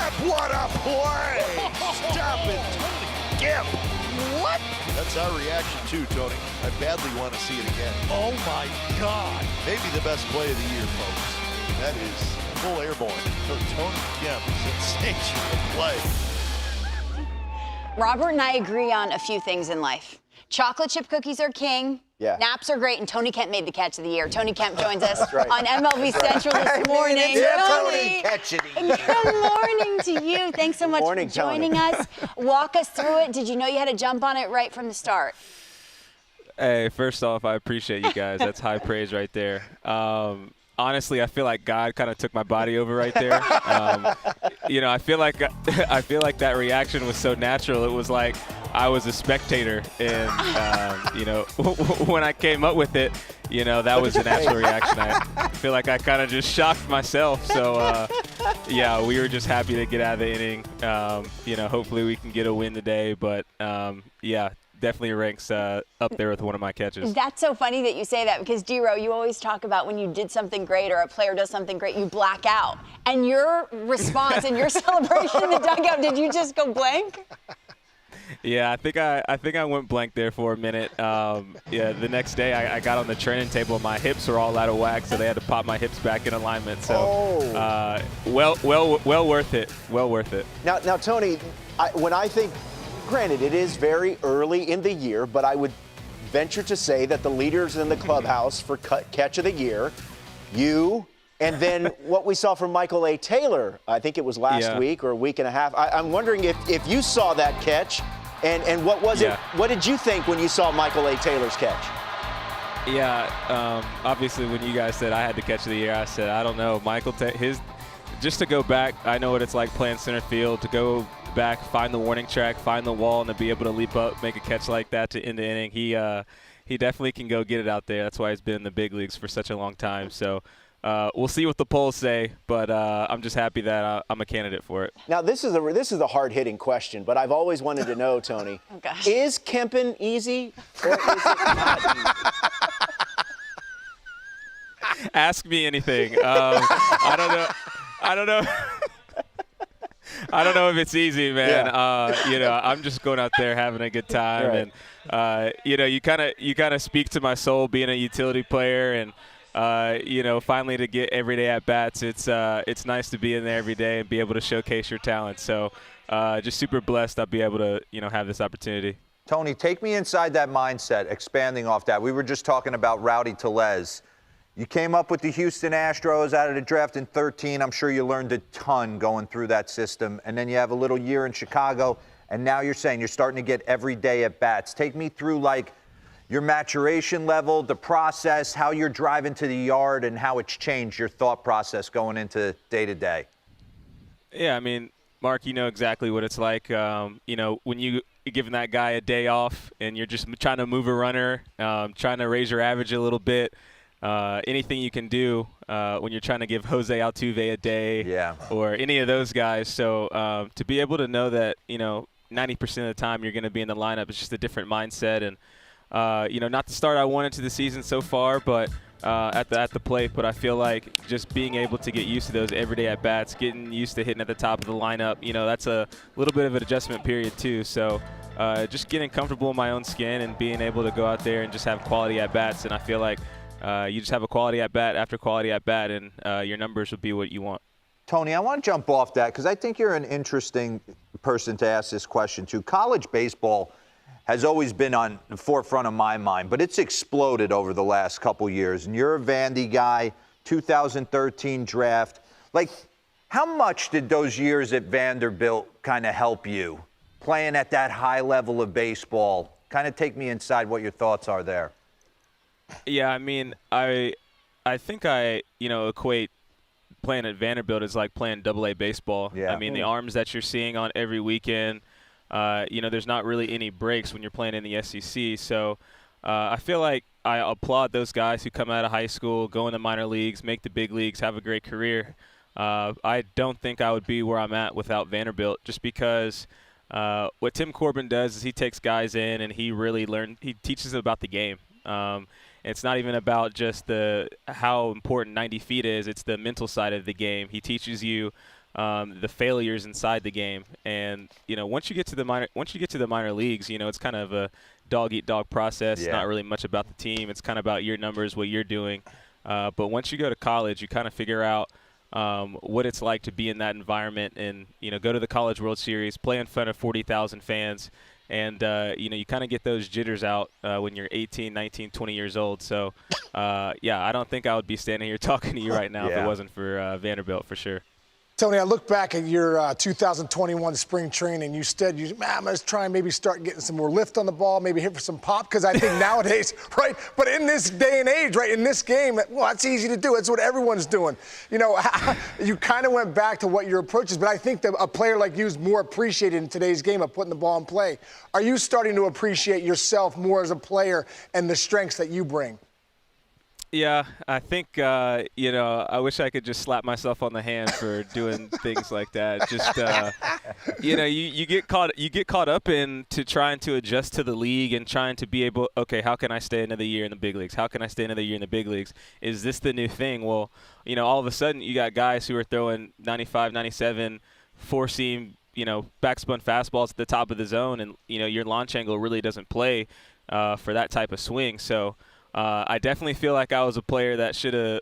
Kemp, what a play! Stop it, Kemp. What? That's our reaction too, Tony. I badly want to see it again. Oh my God. Maybe the best play of the year, folks. That is full airborne. So Tony Kemp, sensational play. Robert and I agree on a few things in life. Chocolate chip cookies are king. Yeah. Naps are great, and Tony Kemp made the catch of the year. Tony Kemp joins us right. on MLB Central this morning. Yeah, Tony, good morning to you. Thanks so much morning, for joining Tony. us. Walk us through it. Did you know you had to jump on it right from the start? Hey, first off, I appreciate you guys. That's high praise right there. Honestly, I feel like God kind of took my body over right there. I feel like that reaction was so natural. It was like I was a spectator, and when I came up with it, that was a natural reaction. I feel like I kind of just shocked myself. So we were just happy to get out of the inning. Hopefully we can get a win today, but definitely ranks up there with one of my catches. That's so funny that you say that, because D-Row, you always talk about when you did something great or a player does something great, you black out. And your response and your celebration in the dugout, did you just go blank? Yeah, I think I went blank there for a minute. The next day I got on the training table. My hips were all out of whack, so they had to pop my hips back in alignment. So, well worth it. Well worth it. Now, Tony, when I think, granted, it is very early in the year, but I would venture to say that the leaders in the clubhouse for catch of the year, you, and then what we saw from Michael A. Taylor, I think it was last week or a week and a half. I'm wondering if you saw that catch, and what was it? What did you think when you saw Michael A. Taylor's catch? Yeah, obviously when you guys said I had the catch of the year, I said, I don't know. Just to go back, I know what it's like playing center field, to go back, find the warning track, find the wall, and to be able to leap up, make a catch like that to end the inning. He definitely can go get it out there. That's why he's been in the big leagues for such a long time. So we'll see what the polls say, but I'm just happy that I'm a candidate for it. Now, this is a hard-hitting question, but I've always wanted to know, Tony, is Kempin easy or is it not easy? Ask me anything. I don't know. I don't know if it's easy, man. I'm just going out there having a good time, and you kind of speak to my soul being a utility player, and finally to get everyday at bats. It's nice to be in there every day and be able to showcase your talent. So just super blessed I'll be able to have this opportunity. Tony, take me inside that mindset. Expanding off that, we were just talking about Rowdy Tellez. You came up with the Houston Astros out of the draft in 2013. I'm sure you learned a ton going through that system. And then you have a little year in Chicago, and now you're saying you're starting to get every day at bats. Take me through, like, your maturation level, the process, how you're driving to the yard, and how it's changed your thought process going into day-to-day. Yeah, I mean, Mark, you know exactly what it's like. When you're giving that guy a day off and you're just trying to move a runner, trying to raise your average a little bit. Anything you can do when you're trying to give Jose Altuve a day or any of those guys. So to be able to know that, 90% of the time you're going to be in the lineup, it's just a different mindset. And, not the start I wanted to the season so far, but at the plate. But I feel like just being able to get used to those everyday at-bats, getting used to hitting at the top of the lineup, that's a little bit of an adjustment period too. So just getting comfortable in my own skin and being able to go out there and just have quality at-bats. And I feel like you just have a quality at-bat after quality at-bat, and your numbers will be what you want. Tony, I want to jump off that because I think you're an interesting person to ask this question to. College baseball has always been on the forefront of my mind, but it's exploded over the last couple years. And you're a Vandy guy, 2013 draft. Like, how much did those years at Vanderbilt kind of help you playing at that high level of baseball? Kind of take me inside what your thoughts are there. Yeah, I mean, I think I equate playing at Vanderbilt is like playing AA baseball. Yeah. I mean, the arms that you're seeing on every weekend, there's not really any breaks when you're playing in the SEC. So I feel like I applaud those guys who come out of high school, go in the minor leagues, make the big leagues, have a great career. I don't think I would be where I'm at without Vanderbilt, just because what Tim Corbin does is he takes guys in and he teaches them about the game. It's not even about just how important 90 feet is. It's the mental side of the game. He teaches you the failures inside the game. And once you get to the minor leagues, it's kind of a dog-eat-dog process. Yeah. Not really much about the team. It's kind of about your numbers, what you're doing. But once you go to college, you kind of figure out what it's like to be in that environment and, go to the College World Series, play in front of 40,000 fans. And, you kind of get those jitters out when you're 18, 19, 20 years old. So, I don't think I would be standing here talking to you right now if it wasn't for Vanderbilt for sure. Tony, I look back at your 2021 spring training. You said, I'm going to try and maybe start getting some more lift on the ball, maybe hit for some pop, because I think nowadays, right, but in this day and age, right, in this game, well, that's easy to do. That's what everyone's doing. You kind of went back to what your approach is, but I think that a player like you is more appreciated in today's game of putting the ball in play. Are you starting to appreciate yourself more as a player and the strengths that you bring? Yeah, I think, I wish I could just slap myself on the hand for doing things like that. Just, you get caught up into trying to adjust to the league and trying to be able, okay, how can I stay another year in the big leagues? How can I stay another year in the big leagues? Is this the new thing? Well, all of a sudden you got guys who are throwing 95, 97, four-seam, backspun fastballs at the top of the zone, and, your launch angle really doesn't play for that type of swing. So, I definitely feel like I was a player that should have,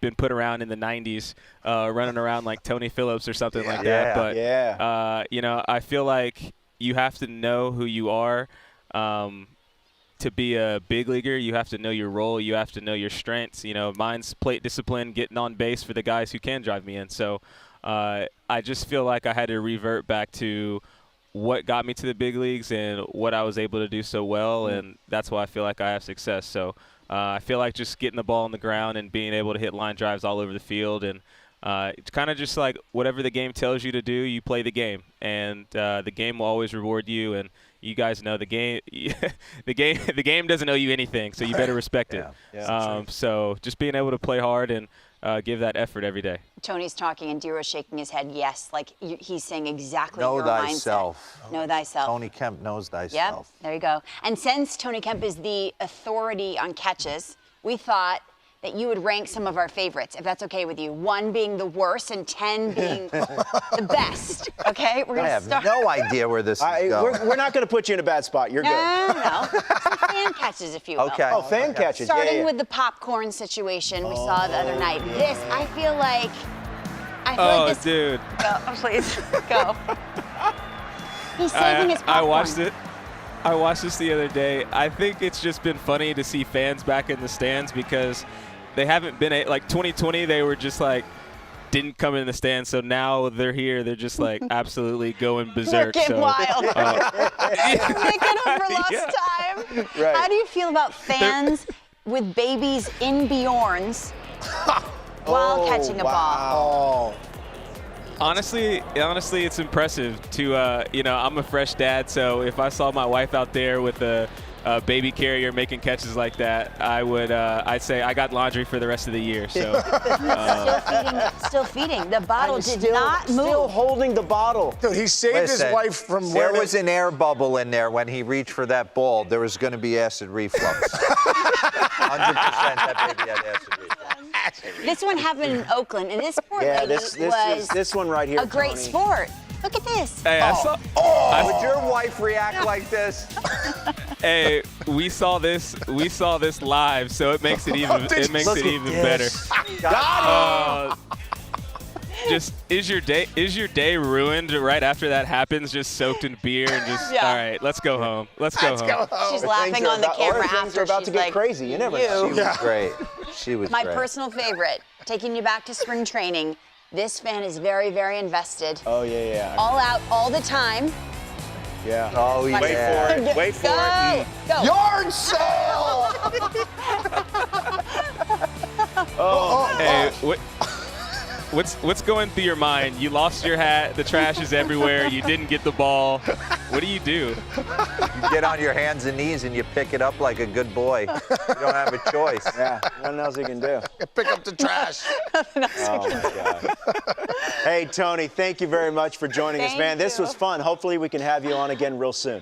been put around in the 90s, running around like Tony Phillips or something like that. But, I feel like you have to know who you are to be a big leaguer. You have to know your role. You have to know your strengths. Mine's plate discipline, getting on base for the guys who can drive me in. So I just feel like I had to revert back to what got me to the big leagues and what I was able to do so well, and that's why I feel like I have success. So I feel like just getting the ball on the ground and being able to hit line drives all over the field, and it's kind of just like whatever the game tells you to do, you play the game, and the game will always reward you. And you guys know the game. the game doesn't owe you anything, so you better respect it. So just being able to play hard and give that effort every day. Tony's talking and Dero's shaking his head yes, like he's saying exactly Know your thyself. mindset. Know thyself. Tony Kemp knows thyself. Yep, there you go. And since Tony Kemp is the authority on catches, we thought that you would rank some of our favorites, if that's okay with you. 1 being the worst and 10 being the best. Okay, we're I gonna have start. no idea where this is going. We're not going to put you in a bad spot. You're good. No. Some fan catches, if you will. Okay. Oh, fan catches. Starting with the popcorn situation we saw the other night. This, I feel like this. Dude. Go, please, go. He's saving his popcorn. I watched this the other day. I think it's just been funny to see fans back in the stands because they haven't been like 2020. They were just like didn't come in the stands. So now they're here. They're just like absolutely going berserk. Working wild. Making up for lost Yeah. time. Right. How do you feel about fans with babies in Bjorns while catching a ball? Honestly, it's impressive to, I'm a fresh dad, so if I saw my wife out there with a baby carrier making catches like that, I'd say I got laundry for the rest of the year. So Still feeding. The bottle did not move. Still holding the bottle. Dude, he saved his wife from There was an air bubble in there when he reached for that ball. There was going to be acid reflux. 100% that baby had acid reflux. This one happened in Oakland, and this poor lady was this one right here. a great Tony. sport. Look at this. hey, Would your wife react like this? hey, we saw this live, so it makes it even better. Just is your day ruined right after that happens? Just soaked in beer and just all right, let's go home. Let's go home. She's laughing on the camera things after. are about She's to get like, crazy. You never know. She was great. She was My great. personal favorite, taking you back to spring training. This fan is very, very invested. Oh yeah. All out, all the time. Yeah. Oh, yeah. Wait for it. Go. Yard sale! Hey, what's going through your mind? You lost your hat. The trash is everywhere. You didn't get the ball. What do? You get on your hands and knees and you pick it up like a good boy. You don't have a choice. Yeah. Nothing else you can do. Pick up the trash. Oh my God. Hey Tony, thank you very much for joining us, man. This was fun. Hopefully we can have you on again real soon.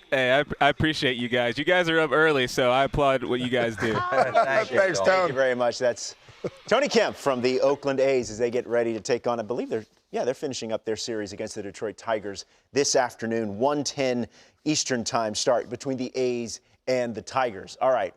Hey, I appreciate you guys. You guys are up early, so I applaud what you guys do. Thanks, Thanks, Tony. Tony. Thank you very much. That's Tony Kemp from the Oakland A's as they get ready to take on, I believe they're finishing up their series against the Detroit Tigers this afternoon, 1:10 Eastern time start between the A's and the Tigers. All right.